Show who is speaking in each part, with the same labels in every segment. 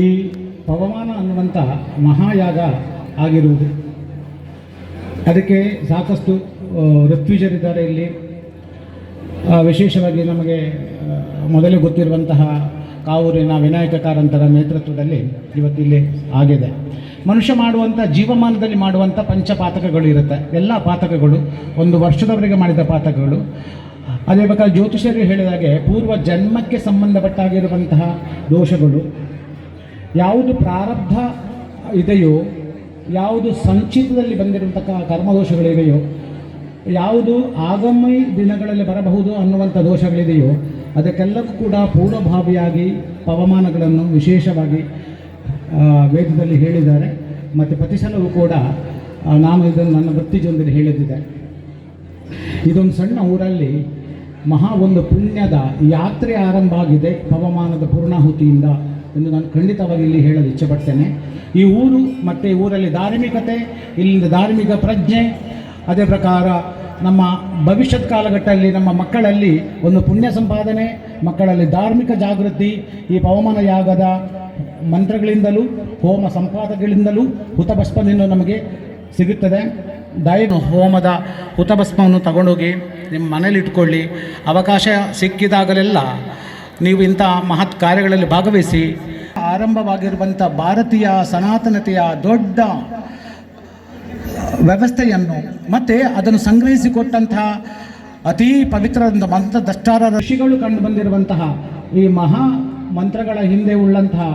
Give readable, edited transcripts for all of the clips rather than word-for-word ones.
Speaker 1: ಈ ಪವಮಾನ ಅನ್ನುವಂಥ ಮಹಾಯಾಗ ಆಗಿರುವುದು. ಅದಕ್ಕೆ ಸಾಕಷ್ಟು ಋತ್ವಿಜರಿದ್ದಾರೆ ಇಲ್ಲಿ. ವಿಶೇಷವಾಗಿ ನಮಗೆ ಮೊದಲೇ ಗೊತ್ತಿರುವಂತಹ ಕಾವೂರಿನ ವಿನಾಯಕ ಕಾರಂತರ ನೇತೃತ್ವದಲ್ಲಿ ಇವತ್ತಿಲ್ಲಿ ಆಗಿದೆ. ಮನುಷ್ಯ ಮಾಡುವಂಥ ಜೀವಮಾನದಲ್ಲಿ ಮಾಡುವಂಥ ಪಂಚಪಾತಕಗಳು ಇರುತ್ತೆ. ಎಲ್ಲ ಪಾತಕಗಳು ಒಂದು ವರ್ಷದವರೆಗೆ ಮಾಡಿದ ಪಾತಕಗಳು. ಅದೇ ಬೇಕಾದ್ರೆ ಜ್ಯೋತಿಷರು ಹೇಳಿದಾಗೆ ಪೂರ್ವ ಜನ್ಮಕ್ಕೆ ಸಂಬಂಧಪಟ್ಟಾಗಿರುವಂತಹ ದೋಷಗಳು, ಯಾವುದು ಪ್ರಾರಬ್ಧ ಇದೆಯೋ, ಯಾವುದು ಸಂಚಿತದಲ್ಲಿ ಬಂದಿರುವಂತಹ ಕರ್ಮದೋಷಗಳಿವೆಯೋ, ಯಾವುದು ಆಗಾಮಿ ದಿನಗಳಲ್ಲಿ ಬರಬಹುದು ಅನ್ನುವಂಥ ದೋಷಗಳಿದೆಯೋ ಅದಕ್ಕೆಲ್ಲವೂ ಕೂಡ ಪೂರ್ವಭಾವಿಯಾಗಿ ಪವಮಾನಗಳನ್ನು ವಿಶೇಷವಾಗಿ ವೇದದಲ್ಲಿ ಹೇಳಿದ್ದಾರೆ. ಮತ್ತು ಪ್ರತಿ ಸಲವೂ ಕೂಡ ನಾನು ಇದನ್ನು ನನ್ನ ವೃತ್ತಿಜೊಂದಿಗೆ ಹೇಳಿದ್ದಿದೆ. ಇದೊಂದು ಸಣ್ಣ ಊರಲ್ಲಿ ಒಂದು ಪುಣ್ಯದ ಯಾತ್ರೆ ಆರಂಭ ಆಗಿದೆ ಪವಮಾನದ ಪೂರ್ಣಾಹುತಿಯಿಂದ ಎಂದು ನಾನು ಖಂಡಿತವಾಗಿ ಇಲ್ಲಿ ಹೇಳಲು ಇಚ್ಛೆಪಡ್ತೇನೆ. ಈ ಊರು ಮತ್ತು ಊರಲ್ಲಿ ಧಾರ್ಮಿಕತೆ, ಇಲ್ಲಿಂದ ಧಾರ್ಮಿಕ ಪ್ರಜ್ಞೆ, ಅದೇ ಪ್ರಕಾರ ನಮ್ಮ ಭವಿಷ್ಯತ್ ಕಾಲಘಟ್ಟದಲ್ಲಿ ನಮ್ಮ ಮಕ್ಕಳಲ್ಲಿ ಒಂದು ಪುಣ್ಯ ಸಂಪಾದನೆ, ಮಕ್ಕಳಲ್ಲಿ ಧಾರ್ಮಿಕ ಜಾಗೃತಿ ಈ ಪವಮಾನ ಯಾಗದ ಮಂತ್ರಗಳಿಂದಲೂ ಹೋಮ ಸಂಪಾದಗಳಿಂದಲೂ ಹುತಭಸ್ಮದಿಂದ ನಮಗೆ ಸಿಗುತ್ತದೆ. ದಯವಿಟ್ಟು ಹೋಮದ ಹುತಭಸ್ಮವನ್ನು ತಗೊಂಡೋಗಿ ನಿಮ್ಮ ಮನೇಲಿ ಇಟ್ಕೊಳ್ಳಿ. ಅವಕಾಶ ಸಿಕ್ಕಿದಾಗಲೆಲ್ಲ ನೀವು ಇಂಥ ಮಹತ್ ಕಾರ್ಯಗಳಲ್ಲಿ ಭಾಗವಹಿಸಿ. ಆರಂಭವಾಗಿರುವಂಥ ಭಾರತೀಯ ಸನಾತನತೆಯ ದೊಡ್ಡ ವ್ಯವಸ್ಥೆಯನ್ನು ಮತ್ತು ಅದನ್ನು ಸಂಗ್ರಹಿಸಿಕೊಟ್ಟಂತಹ ಅತೀ ಪವಿತ್ರವಾದ ಮಂತ್ರದಷ್ಟಾರ ಋಷಿಗಳು ಕಂಡು ಬಂದಿರುವಂತಹ ಈ ಮಹಾ ಮಂತ್ರಗಳ ಹಿಂದೆ ಉಳ್ಳಂತಹ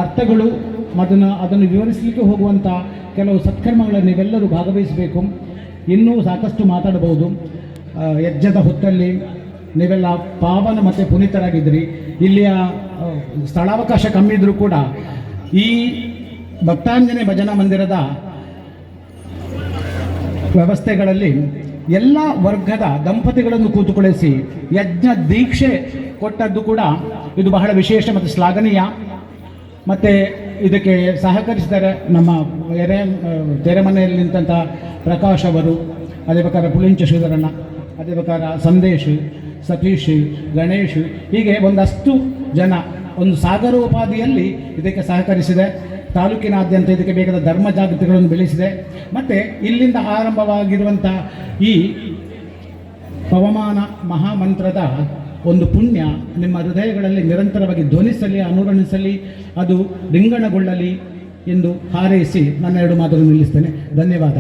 Speaker 1: ಅರ್ಥಗಳು ಅದನ್ನು ವಿವರಿಸಲಿಕ್ಕೆ ಹೋಗುವಂಥ ಕೆಲವು ಸತ್ಕರ್ಮಗಳನ್ನು ನೀವೆಲ್ಲರೂ ಭಾಗವಹಿಸಬೇಕು. ಇನ್ನೂ ಸಾಕಷ್ಟು ಮಾತಾಡಬಹುದು. ಯಜ್ಞದ ಹೊತ್ತಲ್ಲಿ ನೀವೆಲ್ಲ ಪಾವನ ಮತ್ತು ಪುನೀತರಾಗಿದ್ದಿರಿ. ಇಲ್ಲಿಯ ಸ್ಥಳಾವಕಾಶ ಕಮ್ಮಿ ಇದ್ದರೂ ಕೂಡ ಈ ಭಕ್ತಾಂಜನೆ ಭಜನಾ ಮಂದಿರದ ವ್ಯವಸ್ಥೆಗಳಲ್ಲಿ ಎಲ್ಲ ವರ್ಗದ ದಂಪತಿಗಳನ್ನು ಕೂತುಕೊಳಿಸಿ ಯಜ್ಞ ದೀಕ್ಷೆ ಕೊಟ್ಟದ್ದು ಕೂಡ ಇದು ಬಹಳ ವಿಶೇಷ ಮತ್ತು ಶ್ಲಾಘನೀಯ. ಮತ್ತು ಇದಕ್ಕೆ ಸಹಕರಿಸಿದ್ದಾರೆ ನಮ್ಮ ತೆರೆಮನೆಯಲ್ಲಿ ನಿಂತಹ ಪ್ರಕಾಶ್ ಅವರು, ಅದೇ ಪ್ರಕಾರ ಪುಳಿಂಚ ಶ್ರೀಧರಣ್ಣ, ಅದೇ ಪ್ರಕಾರ ಸಂದೇಶ್, ಸತೀಶ್, ಗಣೇಶ್, ಹೀಗೆ ಒಂದಷ್ಟು ಜನ ಒಂದು ಸಾಗರೋಪಾದಿಯಲ್ಲಿ ಇದಕ್ಕೆ ಸಹಕರಿಸಿದೆ. ತಾಲೂಕಿನಾದ್ಯಂತ ಇದಕ್ಕೆ ಬೇಕಾದ ಧರ್ಮ ಜಾಗೃತಿಗಳನ್ನು ಬೆಳೆಸಿದೆ. ಮತ್ತು ಇಲ್ಲಿಂದ ಆರಂಭವಾಗಿರುವಂಥ ಈ ಪವಮಾನ ಮಹಾಮಂತ್ರದ ಒಂದು ಪುಣ್ಯ ನಿಮ್ಮ ಹೃದಯಗಳಲ್ಲಿ ನಿರಂತರವಾಗಿ ಧ್ವನಿಸಲಿ, ಅನುರಣಿಸಲಿ, ಅದು ರಿಂಗಣಗೊಳ್ಳಲಿ ಎಂದು ಹಾರೈಸಿ ನನ್ನ ಎರಡು ಮಾತನ್ನು ನಿಲ್ಲಿಸ್ತೇನೆ. ಧನ್ಯವಾದ.